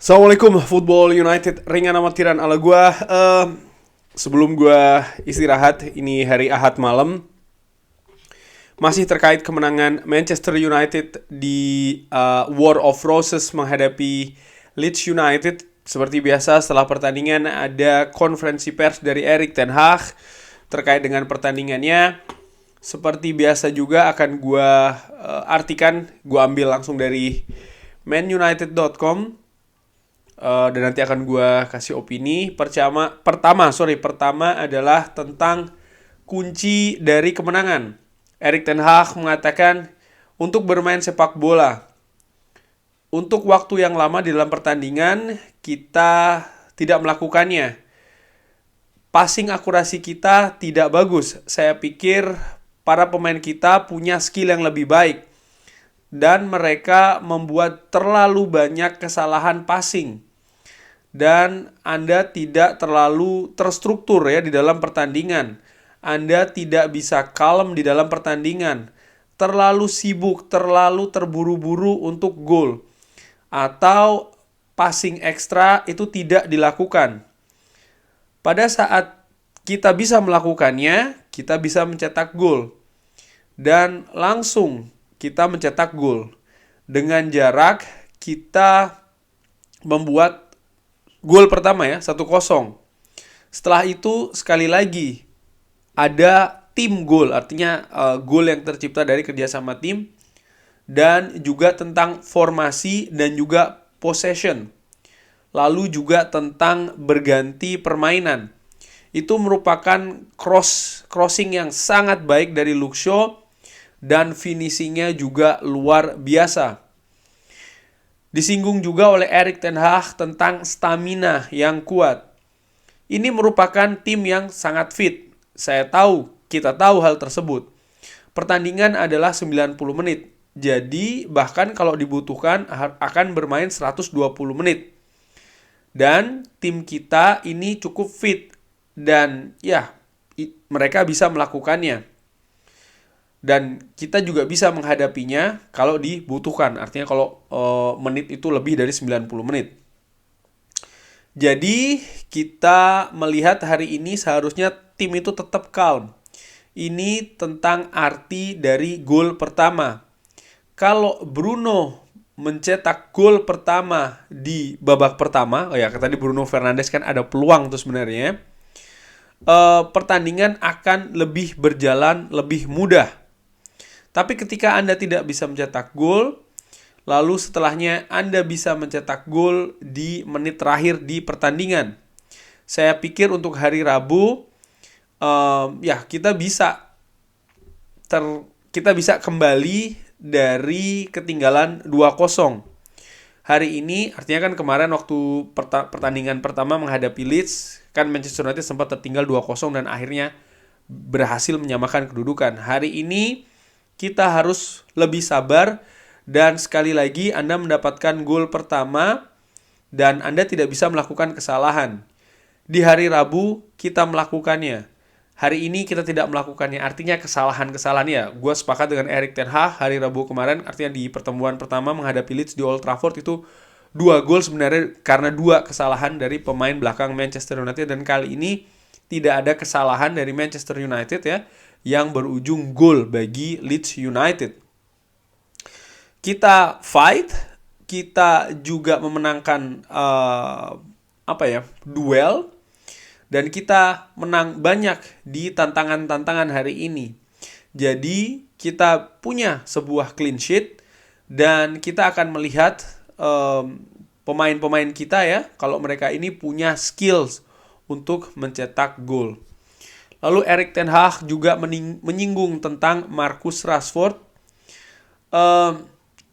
Assalamualaikum Football United, ringan amatiran ala gua. Sebelum gua istirahat, ini hari Ahad malam, masih terkait kemenangan Manchester United di War of Roses menghadapi Leeds United. Seperti biasa setelah pertandingan ada konferensi pers dari Erik ten Hag terkait dengan pertandingannya. Seperti biasa juga akan gua artikan, gua ambil langsung dari manunited.com. Dan nanti akan gue kasih opini. Pertama adalah tentang kunci dari kemenangan. Erik ten Hag mengatakan untuk bermain sepak bola untuk waktu yang lama di dalam pertandingan kita tidak melakukannya. Passing akurasi kita tidak bagus. Saya pikir para pemain kita punya skill yang lebih baik dan mereka membuat terlalu banyak kesalahan passing. Dan Anda tidak terlalu terstruktur ya di dalam pertandingan. Anda tidak bisa kalem di dalam pertandingan. Terlalu sibuk, terlalu terburu-buru untuk gol. Atau passing ekstra itu tidak dilakukan. Pada saat kita bisa melakukannya, kita bisa mencetak gol. Dan langsung kita mencetak gol. Dengan jarak kita membuat gol pertama ya, 1-0. Setelah itu sekali lagi ada tim gol, artinya gol yang tercipta dari kerjasama tim. Dan juga tentang formasi dan juga possession. Lalu juga tentang berganti permainan. Itu merupakan crossing yang sangat baik dari Luke Shaw. Dan finishingnya juga luar biasa. Disinggung juga oleh Erik ten Hag tentang stamina yang kuat. Ini merupakan tim yang sangat fit. Kita tahu hal tersebut. Pertandingan adalah 90 menit. Jadi bahkan kalau dibutuhkan akan bermain 120 menit. Dan tim kita ini cukup fit. Dan ya, mereka bisa melakukannya. Dan kita juga bisa menghadapinya kalau dibutuhkan. Artinya kalau menit itu lebih dari 90 menit. Jadi kita melihat hari ini seharusnya tim itu tetap calm. Ini tentang arti dari gol pertama. Kalau Bruno mencetak gol pertama di babak pertama, tadi Bruno Fernandes kan ada peluang tuh sebenarnya. Pertandingan akan lebih berjalan lebih mudah. Tapi ketika Anda tidak bisa mencetak gol, lalu setelahnya Anda bisa mencetak gol di menit terakhir di pertandingan. Saya pikir untuk hari Rabu, kita bisa kembali dari ketinggalan 2-0. Hari ini, artinya kan kemarin waktu pertandingan pertama menghadapi Leeds, kan Manchester United sempat tertinggal 2-0 dan akhirnya berhasil menyamakan kedudukan. Hari ini kita harus lebih sabar dan sekali lagi Anda mendapatkan gol pertama dan Anda tidak bisa melakukan kesalahan. Di hari Rabu kita melakukannya. Hari ini kita tidak melakukannya. Artinya kesalahan-kesalahan ya. Gue sepakat dengan Erik ten Hag hari Rabu kemarin. Artinya di pertemuan pertama menghadapi Leeds di Old Trafford itu 2 gol sebenarnya karena 2 kesalahan dari pemain belakang Manchester United. Dan kali ini tidak ada kesalahan dari Manchester United ya yang berujung gol bagi Leeds United. Kita fight, kita juga memenangkan duel, dan kita menang banyak di tantangan-tantangan hari ini. Jadi kita punya sebuah clean sheet dan kita akan melihat pemain-pemain kita ya, kalau mereka ini punya skills untuk mencetak gol. Lalu Erik ten Hag juga menyinggung tentang Marcus Rashford.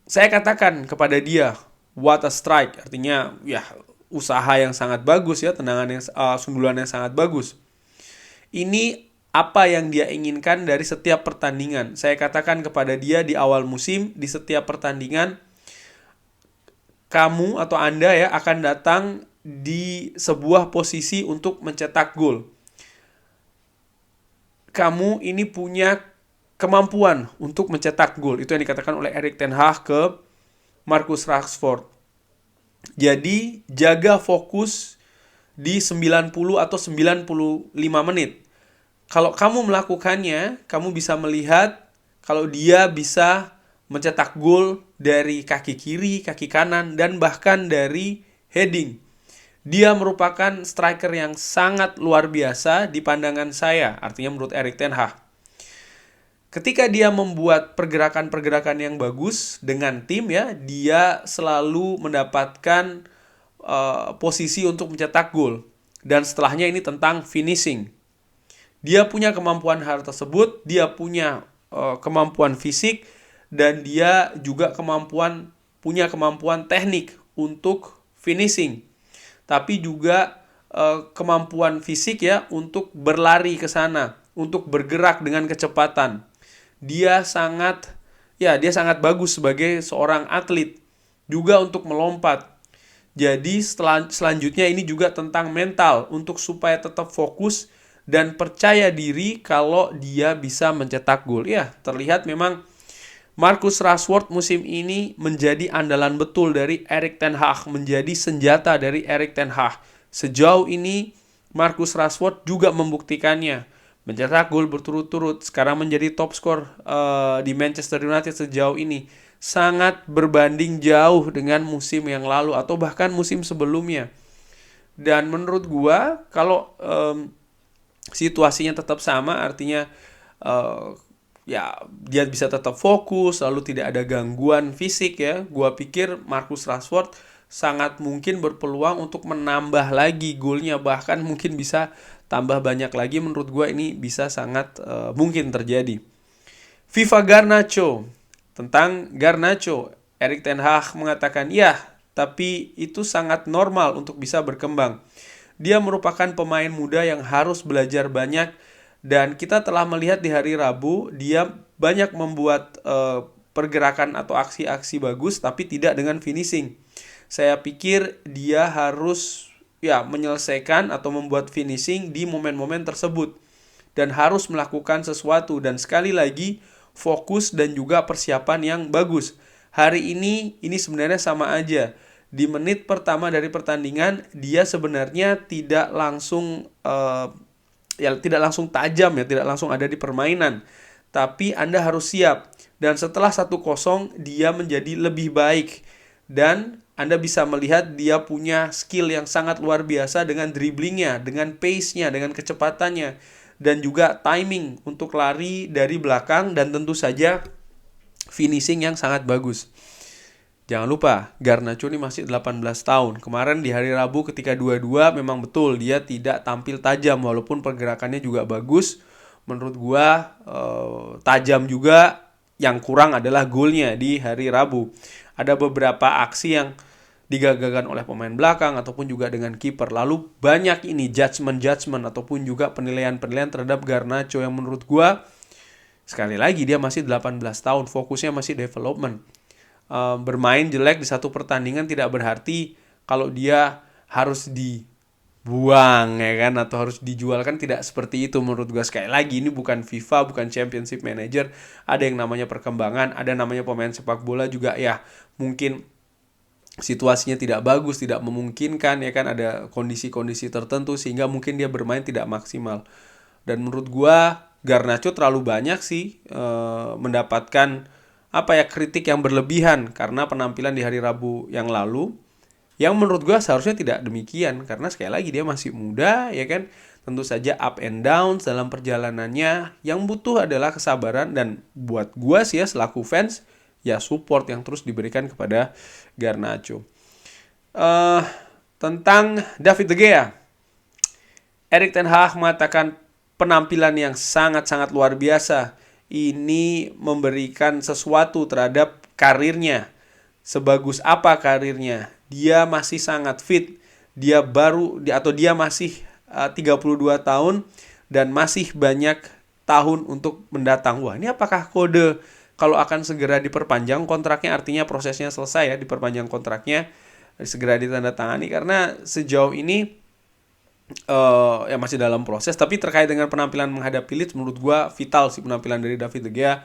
Saya katakan kepada dia, what a strike. Artinya ya usaha yang sangat bagus ya, tendangan yang sundulan yang sangat bagus. Ini apa yang dia inginkan dari setiap pertandingan. Saya katakan kepada dia di awal musim, di setiap pertandingan kamu atau Anda ya akan datang di sebuah posisi untuk mencetak gol. Kamu ini punya kemampuan untuk mencetak gol. Itu yang dikatakan oleh Erik ten Hag ke Marcus Rashford. Jadi jaga fokus di 90 atau 95 menit. Kalau kamu melakukannya, kamu bisa melihat kalau dia bisa mencetak gol dari kaki kiri, kaki kanan, dan bahkan dari heading. Dia merupakan striker yang sangat luar biasa di pandangan saya, artinya menurut Erik ten Hag. Ketika dia membuat pergerakan-pergerakan yang bagus dengan tim ya, dia selalu mendapatkan posisi untuk mencetak gol. Dan setelahnya ini tentang finishing. Dia punya kemampuan hal tersebut, dia punya kemampuan fisik, dan dia juga punya kemampuan teknik untuk finishing. Tapi juga kemampuan fisik ya untuk berlari ke sana, untuk bergerak dengan kecepatan. Dia sangat bagus sebagai seorang atlet, juga untuk melompat. Jadi selanjutnya ini juga tentang mental untuk supaya tetap fokus dan percaya diri kalau dia bisa mencetak gol. Ya, terlihat memang Marcus Rashford musim ini menjadi andalan betul dari Erik ten Hag, menjadi senjata dari Erik ten Hag. Sejauh ini Marcus Rashford juga membuktikannya, mencetak gol berturut-turut, sekarang menjadi top skor di Manchester United sejauh ini. Sangat berbanding jauh dengan musim yang lalu atau bahkan musim sebelumnya. Dan menurut gua kalau situasinya tetap sama, artinya ya dia bisa tetap fokus, lalu tidak ada gangguan fisik ya, gua pikir Marcus Rashford sangat mungkin berpeluang untuk menambah lagi golnya, bahkan mungkin bisa tambah banyak lagi. Menurut gua ini bisa sangat mungkin terjadi. Viva Garnacho. Tentang Garnacho, Erik ten Hag mengatakan, ya, tapi itu sangat normal untuk bisa berkembang. Dia merupakan pemain muda yang harus belajar banyak, dan kita telah melihat di hari Rabu, dia banyak membuat pergerakan atau aksi-aksi bagus, tapi tidak dengan finishing. Saya pikir dia harus menyelesaikan atau membuat finishing di momen-momen tersebut, dan harus melakukan sesuatu, dan sekali lagi fokus dan juga persiapan yang bagus. Hari ini sebenarnya sama aja. Di menit pertama dari pertandingan dia sebenarnya tidak langsung tajam ya, tidak langsung ada di permainan. Tapi Anda harus siap. Dan setelah 1-0 dia menjadi lebih baik. Dan Anda bisa melihat dia punya skill yang sangat luar biasa dengan dribblingnya, dengan pace-nya, dengan kecepatannya, dan juga timing untuk lari dari belakang, dan tentu saja finishing yang sangat bagus. Jangan lupa, Garnacho ini masih 18 tahun. Kemarin di hari Rabu ketika 2-2 memang betul dia tidak tampil tajam, walaupun pergerakannya juga bagus. Menurut gua tajam juga. Yang kurang adalah golnya di hari Rabu. Ada beberapa aksi yang digagalkan oleh pemain belakang ataupun juga dengan kiper. Lalu banyak ini judgement ataupun juga penilaian-penilaian terhadap Garnacho yang menurut gua sekali lagi dia masih 18 tahun, fokusnya masih development. Bermain jelek di satu pertandingan tidak berarti kalau dia harus dibuang ya kan, atau harus dijual, kan tidak seperti itu menurut gua. Sekali lagi ini bukan FIFA, bukan Championship Manager. Ada yang namanya perkembangan, ada namanya pemain sepak bola juga ya. Mungkin situasinya tidak bagus, tidak memungkinkan ya kan, ada kondisi-kondisi tertentu sehingga mungkin dia bermain tidak maksimal. Dan menurut gua Garnacho terlalu banyak sih mendapatkan kritik yang berlebihan karena penampilan di hari Rabu yang lalu, yang menurut gua seharusnya tidak demikian, karena sekali lagi dia masih muda ya kan. Tentu saja up and down dalam perjalanannya, yang butuh adalah kesabaran. Dan buat gua sih ya selaku fans, ya support yang terus diberikan kepada Garnacho. Tentang David De Gea, Erik ten Hag mengatakan penampilan yang sangat-sangat luar biasa. Ini memberikan sesuatu terhadap karirnya. Sebagus apa karirnya, dia masih sangat fit. Dia masih 32 tahun dan masih banyak tahun untuk mendatang. Wah, ini apakah kode kalau akan segera diperpanjang kontraknya, artinya prosesnya selesai ya, diperpanjang kontraknya, segera ditandatangani, karena sejauh ini masih dalam proses. Tapi terkait dengan penampilan menghadapi Leeds, menurut gue vital sih penampilan dari David De Gea.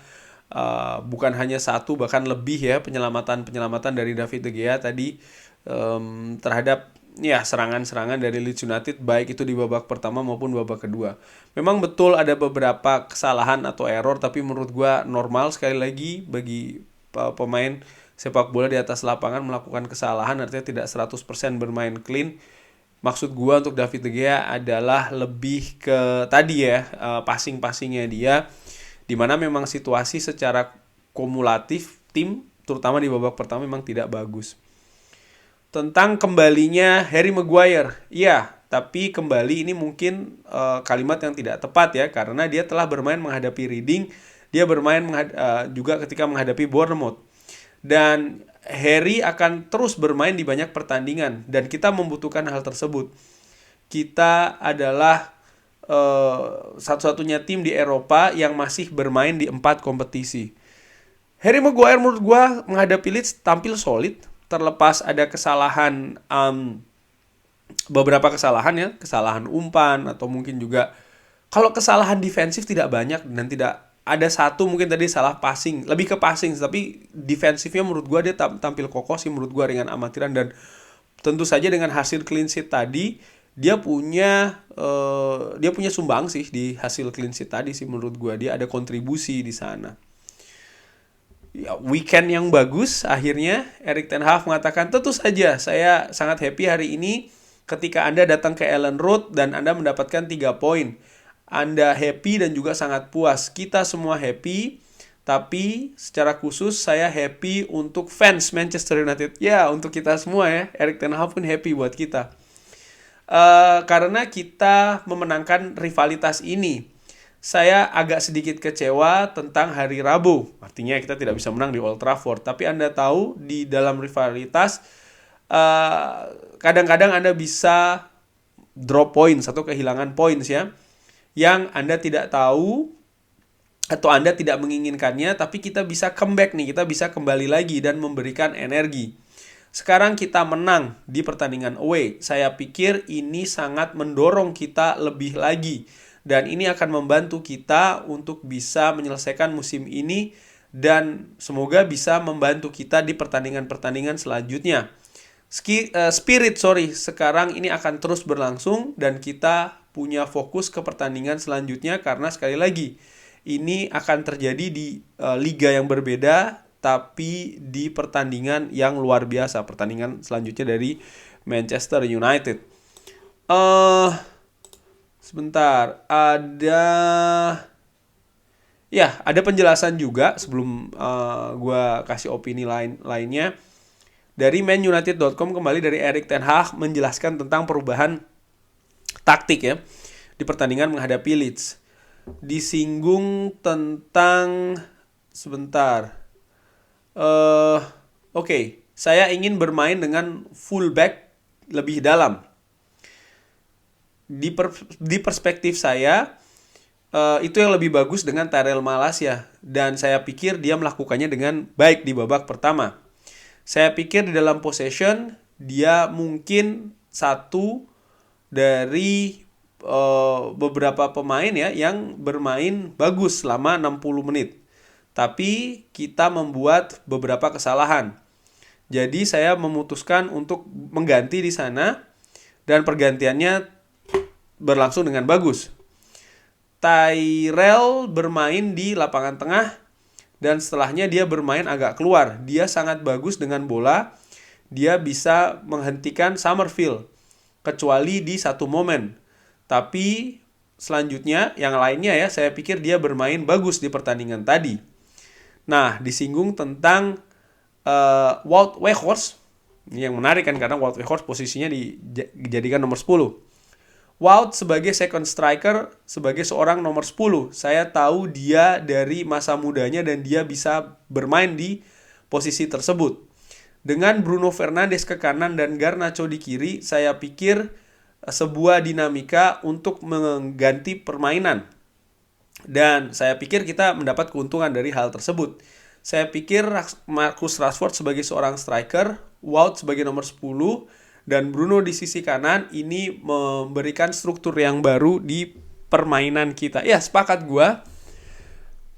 Bukan hanya satu, bahkan lebih ya penyelamatan dari David De Gea tadi. terhadap ya serangan-serangan dari Leeds United, baik itu di babak pertama maupun babak kedua. Memang betul ada beberapa kesalahan atau error, tapi menurut gua normal sekali lagi bagi pemain sepak bola di atas lapangan melakukan kesalahan, artinya tidak 100% bermain clean. Maksud gua untuk David De Gea adalah lebih ke tadi ya, passing-passingnya dia, dimana memang situasi secara kumulatif tim terutama di babak pertama memang tidak bagus. Tentang kembalinya Harry Maguire, iya, tapi kembali ini mungkin kalimat yang tidak tepat ya, karena dia telah bermain menghadapi Reading, dia bermain juga ketika menghadapi Bournemouth, dan Harry akan terus bermain di banyak pertandingan dan kita membutuhkan hal tersebut. Kita adalah satu-satunya tim di Eropa yang masih bermain di 4 kompetisi. Harry Maguire menurut gue menghadapi Leeds tampil solid, terlepas ada kesalahan, beberapa kesalahan ya, kesalahan umpan atau mungkin juga kalau kesalahan defensif tidak banyak dan tidak ada satu mungkin tadi salah passing, lebih ke passing, tapi defensifnya menurut gue dia tampil kokoh sih menurut gue, ringan amatiran, dan tentu saja dengan hasil clean sheet tadi dia punya sumbang sih di hasil clean sheet tadi sih, menurut gue dia ada kontribusi di sana. Ya, weekend yang bagus akhirnya. Erik ten Hag mengatakan, tentu saja saya sangat happy hari ini ketika Anda datang ke Ellen Road dan Anda mendapatkan 3 poin. Anda happy dan juga sangat puas. Kita semua happy, tapi secara khusus saya happy untuk fans Manchester United. Ya, untuk kita semua ya. Erik ten Hag pun happy buat kita. Karena kita memenangkan rivalitas ini. Saya agak sedikit kecewa tentang hari Rabu. Artinya kita tidak bisa menang di Old Trafford. Tapi Anda tahu di dalam rivalitas kadang-kadang Anda bisa drop points atau kehilangan points ya, yang Anda tidak tahu atau Anda tidak menginginkannya, tapi kita bisa comeback nih, kita bisa kembali lagi dan memberikan energi. Sekarang kita menang di pertandingan away. Saya pikir ini sangat mendorong kita lebih lagi. Dan ini akan membantu kita untuk bisa menyelesaikan musim ini dan semoga bisa membantu kita di pertandingan-pertandingan selanjutnya. Spirit sekarang ini akan terus berlangsung dan kita punya fokus ke pertandingan selanjutnya, karena sekali lagi ini akan terjadi di liga yang berbeda tapi di pertandingan yang luar biasa, pertandingan selanjutnya dari Manchester United. Sebentar, ada penjelasan juga sebelum gue kasih opini lainnya. Dari manunited.com kembali dari Erik ten Hag menjelaskan tentang perubahan taktik ya di pertandingan menghadapi Leeds. Disinggung tentang saya ingin bermain dengan fullback lebih dalam. Di perspektif saya itu yang lebih bagus dengan Tyrell Malacia, dan saya pikir dia melakukannya dengan baik di babak pertama. Saya pikir di dalam possession dia mungkin satu dari beberapa pemain ya yang bermain bagus selama 60 menit. Tapi kita membuat beberapa kesalahan. Jadi saya memutuskan untuk mengganti di sana dan pergantiannya berlangsung dengan bagus. Tyrell bermain di lapangan tengah dan setelahnya dia bermain agak keluar. Dia sangat bagus dengan bola. Dia bisa menghentikan Summerfield kecuali di satu momen. Tapi selanjutnya yang lainnya ya saya pikir dia bermain bagus di pertandingan tadi. Nah, disinggung tentang Wout Weghorst. Ini yang menarik kan, karena Wout Weghorst posisinya dijadikan nomor 10. Wout sebagai second striker, sebagai seorang nomor 10. Saya tahu dia dari masa mudanya dan dia bisa bermain di posisi tersebut. Dengan Bruno Fernandes ke kanan dan Garnacho di kiri, saya pikir sebuah dinamika untuk mengganti permainan. Dan saya pikir kita mendapat keuntungan dari hal tersebut. Saya pikir Marcus Rashford sebagai seorang striker, Wout sebagai nomor 10, dan Bruno di sisi kanan ini memberikan struktur yang baru di permainan kita. Ya, sepakat gue.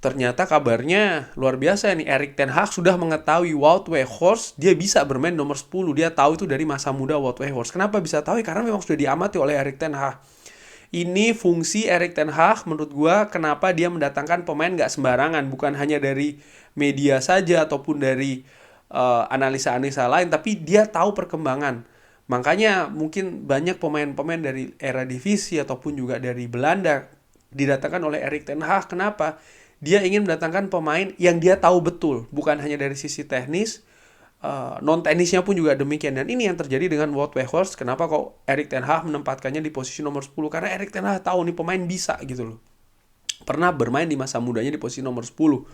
ternyata kabarnya luar biasa nih. Erik ten Hag sudah mengetahui Wout Weghorst dia bisa bermain nomor 10. Dia tahu itu dari masa muda Wout Weghorst. Kenapa bisa tahu? Karena memang sudah diamati oleh Erik ten Hag. Ini fungsi Erik ten Hag menurut gua, kenapa dia mendatangkan pemain gak sembarangan. Bukan hanya dari media saja ataupun dari analisa-analisa lain, tapi dia tahu perkembangan. Makanya mungkin banyak pemain-pemain dari era divisi ataupun juga dari Belanda didatangkan oleh Erik ten Hag. Kenapa? Dia ingin mendatangkan pemain yang dia tahu betul, bukan hanya dari sisi teknis, non teknisnya pun juga demikian. Dan ini yang terjadi dengan Wout Weghorst. Kenapa kok Erik ten Hag menempatkannya di posisi nomor 10? Karena Erik ten Hag tahu nih pemain bisa gitu loh. Pernah bermain di masa mudanya di posisi nomor 10.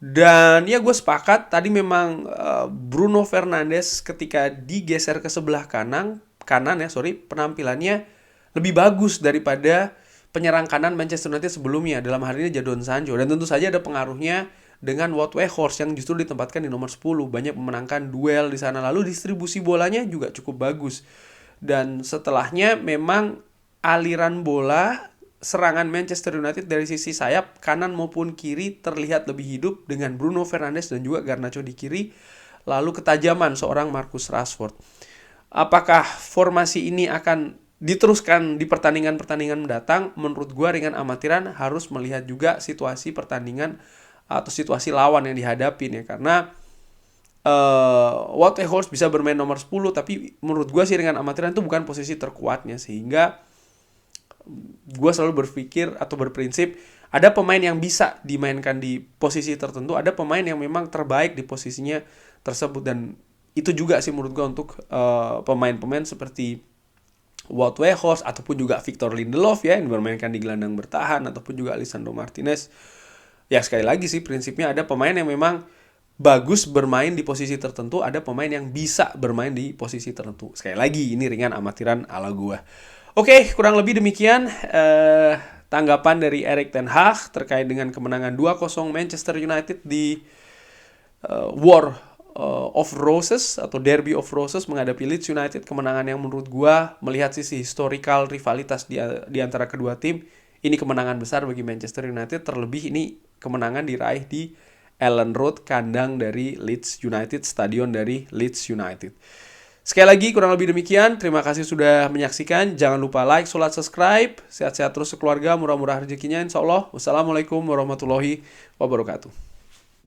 Dan ya gue sepakat tadi memang Bruno Fernandes ketika digeser ke sebelah kanan penampilannya lebih bagus daripada penyerang kanan Manchester United sebelumnya, dalam hal ini Jadon Sancho. Dan tentu saja ada pengaruhnya dengan Wout Weghorst yang justru ditempatkan di nomor 10, banyak memenangkan duel di sana, lalu distribusi bolanya juga cukup bagus. Dan setelahnya memang aliran bola serangan Manchester United dari sisi sayap kanan maupun kiri terlihat lebih hidup dengan Bruno Fernandes dan juga Garnacho di kiri, lalu ketajaman seorang Marcus Rashford. Apakah formasi ini akan diteruskan di pertandingan-pertandingan mendatang? Menurut gue ringan amatiran harus melihat juga situasi pertandingan atau situasi lawan yang dihadapin ya. Karena Wout Weghorst bisa bermain nomor 10, tapi menurut gue sih ringan amatiran itu bukan posisi terkuatnya. Sehingga gue selalu berpikir atau berprinsip ada pemain yang bisa dimainkan di posisi tertentu, ada pemain yang memang terbaik di posisinya tersebut. Dan itu juga sih menurut gue untuk pemain-pemain seperti Wout Weghorst ataupun juga Victor Lindelof ya, yang bermainkan di gelandang bertahan, ataupun juga Lisandro Martinez. Ya sekali lagi sih prinsipnya ada pemain yang memang bagus bermain di posisi tertentu, ada pemain yang bisa bermain di posisi tertentu. Sekali lagi ini ringan amatiran ala gua. Oke, kurang lebih demikian tanggapan dari Erik ten Hag terkait dengan kemenangan 2-0 Manchester United di War of Roses atau Derby of Roses menghadapi Leeds United. Kemenangan yang menurut gua melihat sisi historical rivalitas di antara kedua tim, ini kemenangan besar bagi Manchester United. Terlebih ini kemenangan diraih di Ellen Road, kandang dari Leeds United, stadion dari Leeds United. Sekali lagi kurang lebih demikian. Terima kasih sudah menyaksikan. Jangan lupa like, sholat, subscribe. Sehat-sehat terus sekeluarga, murah-murah rezekinya insya Allah. Wassalamualaikum warahmatullahi wabarakatuh.